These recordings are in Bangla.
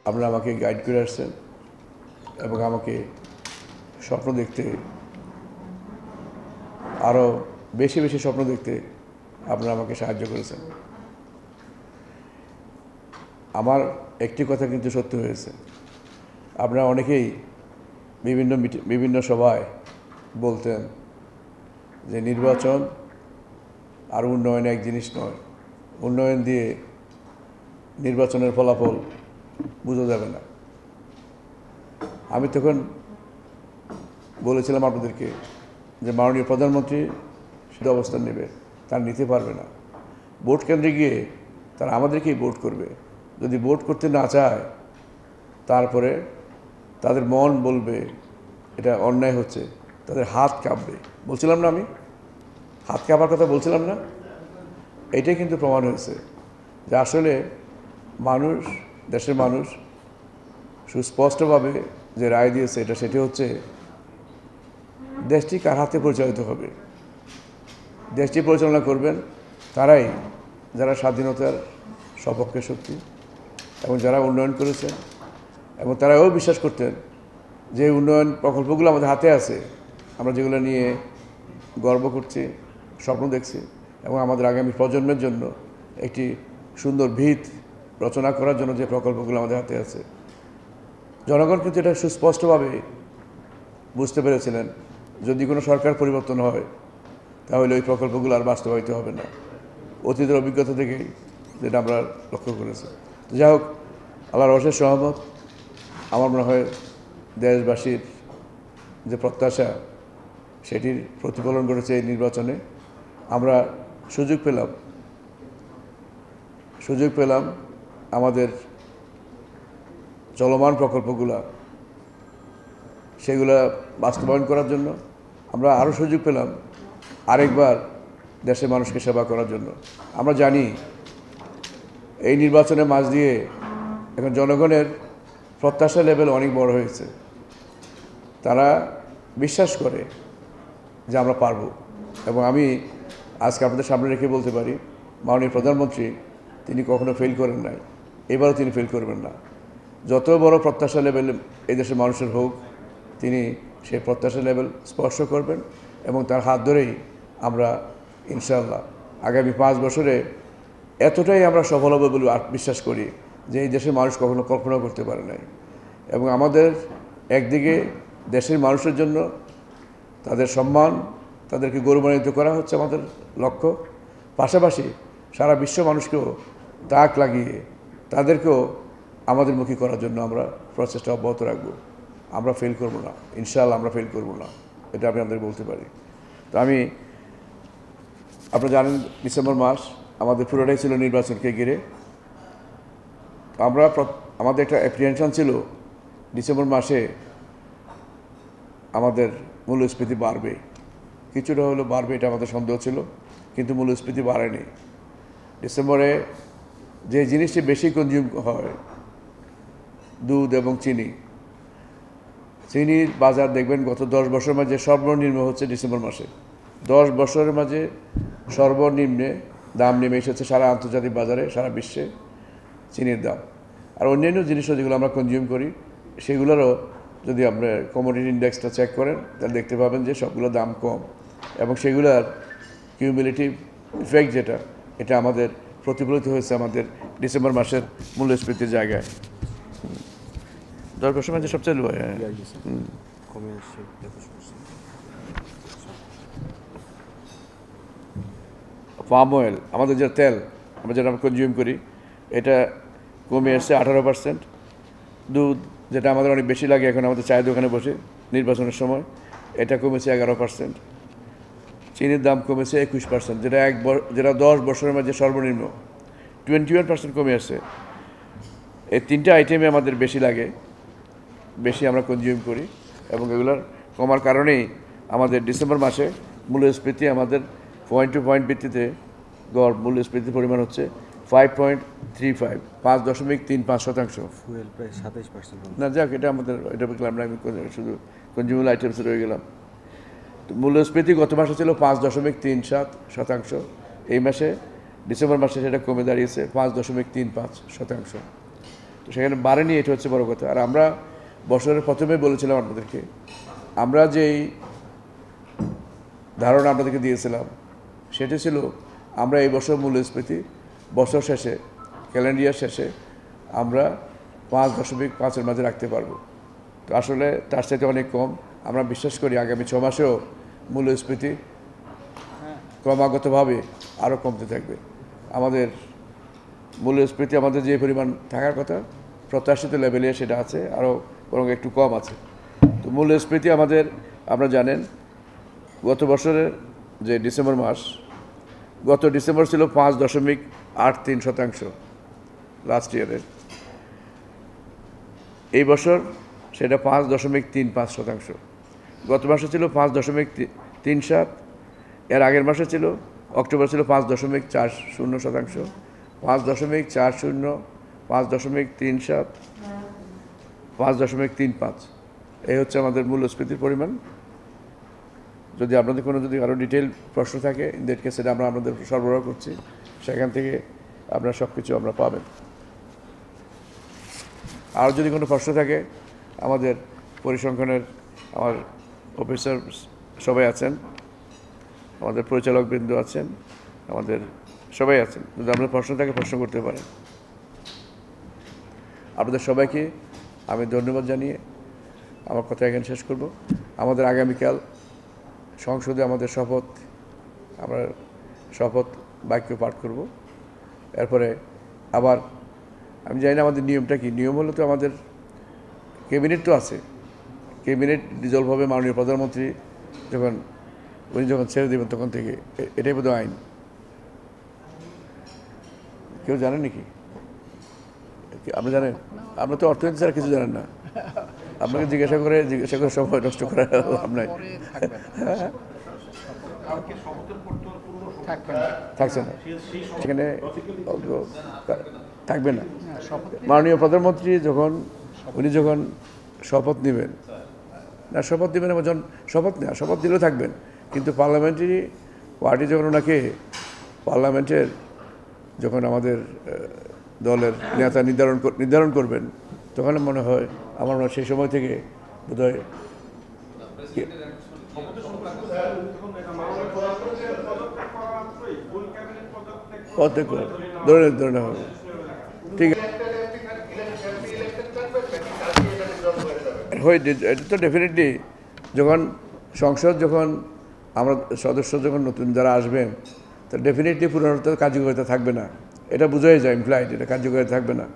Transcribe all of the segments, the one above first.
আপনারা আমাকে গাইড করে আসছেন এবং আমাকে স্বপ্ন দেখতে আরও বেশি বেশি স্বপ্ন দেখতে আপনারা আমাকে সাহায্য করেছেন। আমার একটি কথা কিন্তু সত্য হয়েছে, আপনারা অনেকেই বিভিন্ন সভায় বলতেন যে নির্বাচন আর উন্নয়ন এক জিনিস নয়, উন্নয়ন দিয়ে নির্বাচনের ফলাফল বোঝা যাবে না। আমি তখন বলেছিলাম আপনাদেরকে যে মাননীয় প্রধানমন্ত্রী শুধু অবস্থান নেবে, তার নিতে পারবে না। ভোট কেন্দ্রে গিয়ে তারা আমাদেরকেই ভোট করবে। যদি ভোট করতে না চায় তারপরে তাদের মন বলবে এটা অন্যায় হচ্ছে, তাদের হাত কাঁপবে। বলছিলাম না, আমি হাত কাঁপার কথা বলছিলাম না? এটাই কিন্তু প্রমাণ হয়েছে যে আসলে মানুষ, দেশের মানুষ সুস্পষ্টভাবে যে রায় দিয়েছে সেটি হচ্ছে দেশটি কার হাতে পরিচালিত হবে। দেশটি পরিচালনা করবেন তারাই যারা স্বাধীনতার সপক্ষে শক্তি এবং যারা উন্নয়ন করেছেন, এবং তারাও বিশ্বাস করতেন যে উন্নয়ন প্রকল্পগুলো আমাদের হাতে আছে, আমরা যেগুলো নিয়ে গর্ব করছি, স্বপ্ন দেখছি, এবং আমাদের আগামী প্রজন্মের জন্য একটি সুন্দর ভিত রচনা করার জন্য যে প্রকল্পগুলো আমাদের হাতে আছে। জনগণ কিন্তু এটা সুস্পষ্টভাবে বুঝতে পেরেছিলেন, যদি কোনো সরকার পরিবর্তন হয় তাহলে ওই প্রকল্পগুলো আর বাস্তবায়িত হবে না। অতীতের অভিজ্ঞতা থেকেই যেটা আমরা লক্ষ্য করেছি। যাই হোক, আল্লাহর অশেষ সহমত, আমার মনে হয় দেশবাসীর যে প্রত্যাশা সেটির প্রতিফলন ঘটেছে এই নির্বাচনে। আমরা সুযোগ পেলাম আমাদের চলমান প্রকল্পগুলা সেগুলা বাস্তবায়ন করার জন্য। আমরা আরও সুযোগ পেলাম আরেকবার দেশের মানুষকে সেবা করার জন্য। আমরা জানি এই নির্বাচনের মাঝ দিয়ে এখন জনগণের প্রত্যাশা লেভেল অনেক বড় হয়েছে। তারা বিশ্বাস করে যে আমরা পারব, এবং আমি আজকে আপনাদের সামনে রেখে বলতে পারি মাননীয় প্রধানমন্ত্রী তিনি কখনো ফেল করেন নাই, এবারও তিনি ফেল করবেন না। যত বড় প্রত্যাশা লেভেল এই দেশের মানুষের হোক, তিনি সেই প্রত্যাশা লেভেল স্পর্শ করবেন, এবং তার হাত ধরেই আমরা ইনশাআল্লাহ আগামী 5 বছরে এতটাই আমরা সফল হবে বলে বিশ্বাস করি যে এই দেশের মানুষ কখনো কল্পনা করতে পারে নাই। এবং আমাদের একদিকে দেশের মানুষের জন্য তাদের সম্মান, তাদেরকে গৌরবান্বিত করা হচ্ছে আমাদের লক্ষ্য, পাশাপাশি সারা বিশ্ব মানুষকেও তাক লাগিয়ে তাদেরকেও আমাদের মুখী করার জন্য আমরা প্রচেষ্টা অব্যাহত রাখবো। আমরা ফেল করব না, ইনশাআল্লাহ আমরা ফেল করব না, এটা আমি আপনাদের বলতে পারি। তো আপনারা জানেন ডিসেম্বর মাস আমাদের পুরোটাই ছিল নির্বাচনকে ঘিরে। আমাদের একটা অ্যাপ্রিহেনশন ছিল ডিসেম্বর মাসে আমাদের মূল্যস্ফীতি বাড়বে, কিছুটা হলো বাড়বে, এটা আমাদের সন্দেহ ছিল, কিন্তু মূল্যস্ফীতি বাড়েনি। ডিসেম্বরে যে জিনিসটি বেশি কনজিউম হয় দুধ এবং চিনির বাজার দেখবেন গত 10 বছরের মাঝে সর্বনিম্ন হচ্ছে ডিসেম্বর মাসে। 10 বছরের মাঝে সর্বনিম্নে দাম নেমে এসেছে সারা আন্তর্জাতিক বাজারে, সারা বিশ্বে চিনির দাম। আর অন্যান্য জিনিসও যেগুলো আমরা কনজিউম করি সেগুলোরও যদি আমরা কমোডিটি ইন্ডেক্সটা চেক করেন তাহলে দেখতে পাবেন যে সবগুলো দাম কম, এবং সেগুলোর কিউমুলেটিভ ইফেক্ট যেটা, এটা আমাদের প্রতিফলিত হয়েছে আমাদের ডিসেম্বর মাসের মূল্যস্ফীতির জায়গায়। 10 বছরের মাঝে সবচেয়ে লো। পাম অয়েল, আমাদের যে তেল আমরা যেটা কনজিউম করি, এটা কমে এসছে 18%। দুধ যেটা আমাদের অনেক বেশি লাগে এখন আমাদের চায়ের দোকানে বসে নির্বাচনের সময়, এটা কমেছে 11%। চিনির দাম কমেছে 21%, যেটা 10 বছরের মাঝে সর্বনিম্ন। 21% কমে আসছে। এই 3টে আইটেমে আমাদের বেশি লাগে, বেশি আমরা কনজিউম করি, এবং এগুলোর কমার কারণেই আমাদের ডিসেম্বর মাসে মূল্যস্ফীতি আমাদের পয়েন্ট টু পয়েন্ট ভিত্তিতে গড় মূল্যস্ফীতির পরিমাণ হচ্ছে 5.35, 5.35%। ফুয়েল প্রায় 27%। না যাক, এটা বললাম না, আমি শুধু কনজিউমার আইটেমসে রয়ে গেলাম। তো মূল্যস্ফীতি গত মাসে ছিল 5.37%, এই মাসে ডিসেম্বর মাসে সেটা কমে দাঁড়িয়েছে 5.35%। তো সেখানে বাড়েনি, এটা হচ্ছে বড় কথা। আর আমরা বছরের প্রথমে বলেছিলাম আপনাদেরকে, আমরা যেই ধারণা আপনাদেরকে দিয়েছিলাম সেটা ছিল আমরা এই বছর মূল্যস্ফীতি বছর শেষে, ক্যালেন্ডার ইয়ার শেষে আমরা 5.5-এর মাঝে রাখতে পারবো। তো আসলে তার সাথে অনেক কম। আমরা বিশ্বাস করি আগামী 6 মাসেও মূল্যস্ফীতি ক্রমাগতভাবে আরও কমতে থাকবে। আমাদের মূল্যস্ফীতি আমাদের যে পরিমাণ থাকার কথা প্রত্যাশিত লেভেলে সেটা আছে, আরও বরং একটু কম আছে। তো মূল্যস্ফীতি আমাদের, আপনারা জানেন গত বছরের যে ডিসেম্বর মাস, গত ডিসেম্বর ছিল 5.83%, লাস্ট ইয়ারের। এই বছর সেটা 5.35%। গত মাসে ছিল 5.37, এর আগের মাসে ছিল অক্টোবর ছিল 5.40%, 5.40, 5.37, 5.35। এই হচ্ছে আমাদের মূল্যস্ফীতির পরিমাণ। যদি আপনাদের কোনো যদি আরও ডিটেল প্রশ্ন থাকে ইনদেরকে সেটা আমরা আপনাদের সরবরাহ করছি, সেখান থেকে আপনারা সব কিছু আমরা পাবেন। আর যদি কোনো প্রশ্ন থাকে আমাদের পরিসংখ্যানের আমার অফিসার সবাই আছেন, আমাদের পরিচালকবৃন্দ আছেন, আমাদের সবাই আছেন, যদি আপনার প্রশ্ন থাকে প্রশ্ন করতে পারেন। আপনাদের সবাইকে আমি ধন্যবাদ জানিয়ে আমার কথা এখানে শেষ করব। আমাদের আগামীকাল সংসদে আমাদের আমরা শপথ বাক্য পাঠ করব। এরপরে আবার আমি জানি না আমাদের নিয়মটা কি। নিয়ম হলো তো আমাদের ক্যাবিনেট তো আছে, ক্যাবিনেট ডিজলভ হবে মাননীয় প্রধানমন্ত্রী উনি যখন ছেড়ে দেবেন তখন থেকে। এটাই বোধ আইন। কেউ জানেন নাকি? আপনি জানেন? আপনার তো অর্থনীতি ছাড়া কিছু জানেন না। আপনাকে জিজ্ঞাসা করে সময় নষ্ট করার লাভ নাই। থাকছে না, সেখানে থাকবে না। মাননীয় প্রধানমন্ত্রী উনি যখন শপথ নেবেন, না শপথ নেবেন এবং যখন শপথ দিলেও থাকবেন, কিন্তু পার্লামেন্টারি পার্টি যখন ওনাকে পার্লামেন্টের যখন আমাদের দলের নেতা নির্ধারণ করবেন, তখন মনে হয় আমার মনে হয় সেই সময় থেকে বোধহয় ধরে হবে। ঠিক আছে, এটা তো ডেফিনেটলি যখন আমরা সদস্য যখন নতুন যারা আসবেন, তো ডেফিনেটলি পুরনো কার্যকারিতা থাকবে না, এটা বোঝাই যায় ইমপ্লাইড, এটা কার্যকারিতা থাকবে না।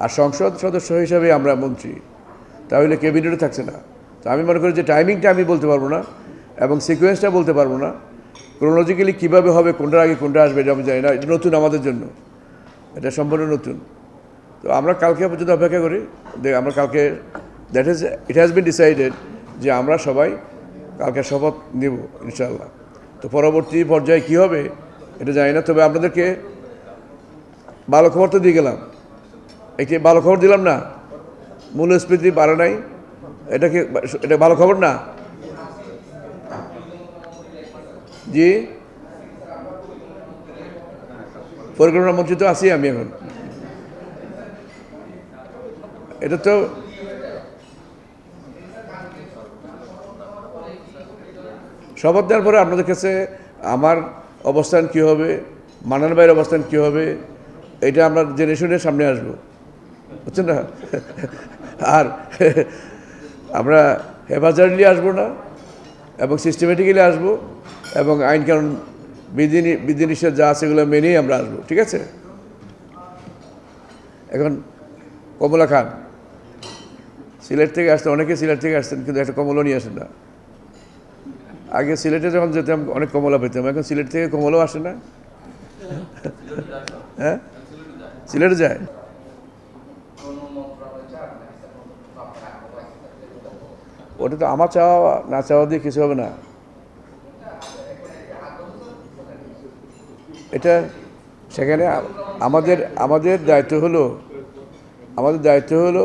আর সংসদ সদস্য হিসাবে আমরা মন্ত্রী, তাহলে ক্যাবিনেটও থাকছে না। তো আমি মনে করি যে টাইমিংটা আমি বলতে পারবো না এবং সিকোয়েন্সটা বলতে পারবো না, ক্রোনোলজিক্যালি কীভাবে হবে, কোনটার আগে কোনটা আসবে এটা আমি জানি না। এটা নতুন আমাদের জন্য, এটা সম্পূর্ণ নতুন। তো আমরা কালকে পর্যন্ত অপেক্ষা করি। আমরা কালকে ইট হ্যাজ বিন ডিসাইডেড যে আমরা সবাই কালকে শপথ নেব ইনশাআল্লাহ। তো পরবর্তী পর্যায়ে কী হবে এটা জানি না। তবে আপনাদেরকে ভালো খবর তো দিয়ে গেলাম, একটি ভালো খবর দিলাম না, মূল্যস্ফীতি বাড়ে নাই, এটা ভালো খবর না? জি, পরিকল্পনা মন্ত্রী তো আছি আমি এখন। এটা তো শপথ দেওয়ার পরে আপনাদের কাছে আমার অবস্থান কী হবে, মান্নান ভাইয়ের অবস্থান কী হবে, এটা আমরা জেনে শুনে সামনে আসবো, বুঝছেন না? আর আমরা হেফাজতলি আসবো না এবং সিস্টেমেটিক্যালি আসবো এবং আইন কানুন বিধিনিষেধ যা আছে সেগুলো মেনেই আমরা আসবো, ঠিক আছে? এখন কমলা খান সিলেট থেকে আসতেন, অনেকে সিলেট থেকে আসতেন, কিন্তু একটা কমলও নিয়ে আসেন না। আগে সিলেটে যখন যেতাম অনেক কমলা পেতাম, এখন সিলেট থেকে কমলাও আসে না। হ্যাঁ, সিলেটে যায়। ওটা তো আমার চাওয়া না চাওয়া দিয়ে কিছু হবে না। এটা সেখানে আমাদের দায়িত্ব হলো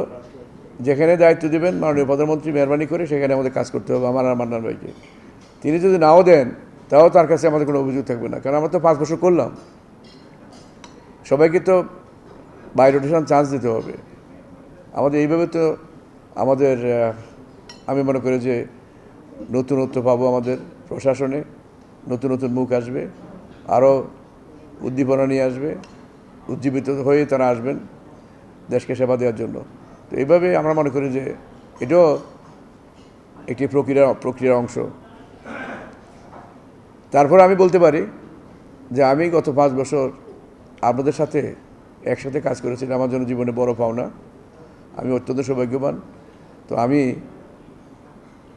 যেখানে দায়িত্ব দেবেন মাননীয় প্রধানমন্ত্রী মেহরবানি করে সেখানে আমাদের কাজ করতে হবে। আমার আর মান্নান ভাইকে তিনি যদি নাও দেন তাও তার কাছে আমাদের কোনো অভিযোগ থাকবে না, কারণ আমরা তো 5 বছর করলাম। সবাইকে তো বাই রোটেশন চান্স দিতে হবে। আমাদের এইভাবে তো আমাদের আমি মনে করি যে নতুনত্ব পাবো, আমাদের প্রশাসনে নতুন নতুন মুখ আসবে, আরও উদ্দীপনা নিয়ে আসবে, উজ্জীবিত হয়ে তারা আসবেন দেশকে সেবা দেওয়ার জন্য। তো এইভাবে আমরা মনে করি যে এটাও একটি প্রক্রিয়ার অংশ। তারপর আমি বলতে পারি যে আমি গত 5 বছর আপনাদের সাথে একসাথে কাজ করেছি, আমার জন্য জীবনে বড় পাওনা। আমি অত্যন্ত সৌভাগ্যবান। তো আমি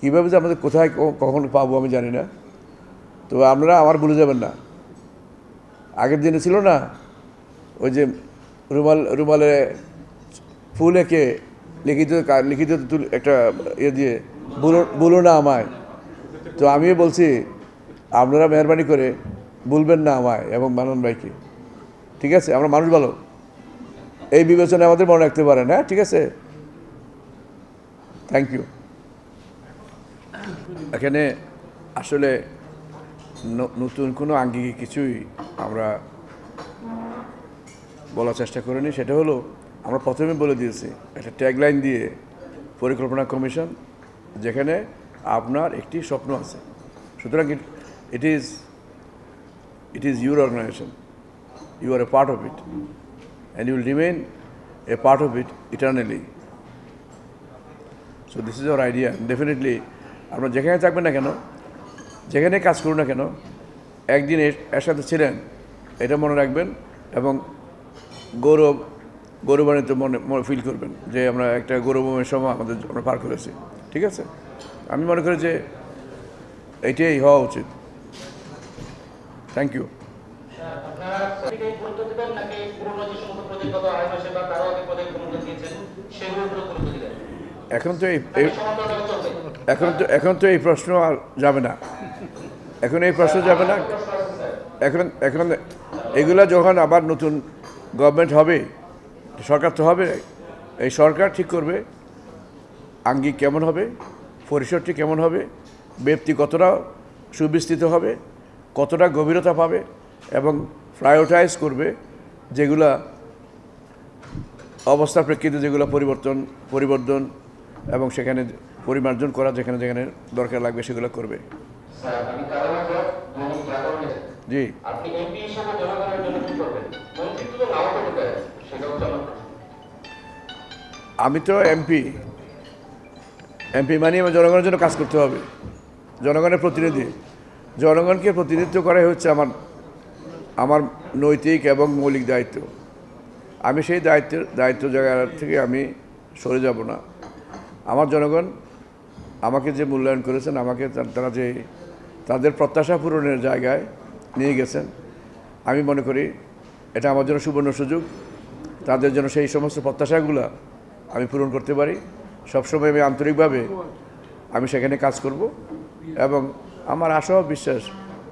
কীভাবে যে আমাদের কোথায় কখন পাবো আমি জানি না। তো আপনারা আমার ভুলে যাবেন না। আগের দিনে ছিল না ওই যে রুমালে ফুল এঁকে লিখিত একটা ইয়ে দিয়ে বলো না আমায়। তো আমিও বলছি আপনারা মেহরবানি করে বলবেন না আমায় এবং মানন ভাইকে, ঠিক আছে? আমরা মানুষ ভালো, এই বিবেচনা আমাদের মনে রাখতে পারেন। হ্যাঁ, ঠিক আছে, থ্যাংক ইউ। এখানে আসলে নতুন কোনো আঙ্গিকে কিছুই আমরা বলার চেষ্টা করিনি। সেটা হলো আমরা প্রথমে বলে দিয়েছি একটা ট্যাগলাইন দিয়ে, পরিকল্পনা কমিশন, যেখানে আপনার একটি স্বপ্ন আছে। সুতরাং it is your organisation, you are a part of it and you will remain a part of it eternally. So this is our idea. Definitely আপনারা যেখানে থাকবেন না কেন, যেখানে কাজ করুন না কেন, একদিন এর সাথে ছিলেন এটা মনে রাখবেন এবং গৌরবান্বিত মনে ফিল করবেন যে আমরা একটা গৌরবময় সময় আমরা পার করেছি। ঠিক আছে, আমি মনে করি যে এইটাই হওয়া উচিত। Thank you. এখন তো এই প্রশ্ন আর যাবে না। এখন এই প্রশ্ন যাবে না। এখন এগুলা যখন আবার নতুন গভর্নমেন্ট হবে, সরকার তো হবে, এই সরকার ঠিক করবে আঙ্গিক কেমন হবে, পরিসরটি কেমন হবে, ব্যক্তি কতটা সুবিস্তৃত হবে, কতটা গভীরতা পাবে এবং প্রায়োরিটাইজ করবে যেগুলা অবস্থার প্রেক্ষিতে যেগুলো পরিবর্তন এবং সেখানে পরিমার্জন করা যেখানে যেখানে দরকার লাগবে সেগুলো করবে। জি, আমি তো এমপি মানে আমার জনগণের জন্য কাজ করতে হবে, জনগণের প্রতিনিধি। জনগণকে প্রতিনিধিত্ব করাই হচ্ছে আমার নৈতিক এবং মৌলিক দায়িত্ব। আমি সেই দায়িত্ব জায়গা থেকে আমি সরে যাব না। আমার জনগণ আমাকে যে মূল্যায়ন করেছেন, আমাকে তারা যে তাদের প্রত্যাশা পূরণের জায়গায় নিয়ে গেছেন, আমি মনে করি এটা আমার জন্য সুবর্ণ সুযোগ। তাদের জন্য সেই সমস্ত প্রত্যাশাগুলো আমি পূরণ করতে পারি। সবসময় আমি আন্তরিকভাবে আমি সেখানে কাজ করব এবং আমার আশা ও বিশ্বাস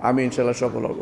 আমি ইনশাল্লাহ সফল হব।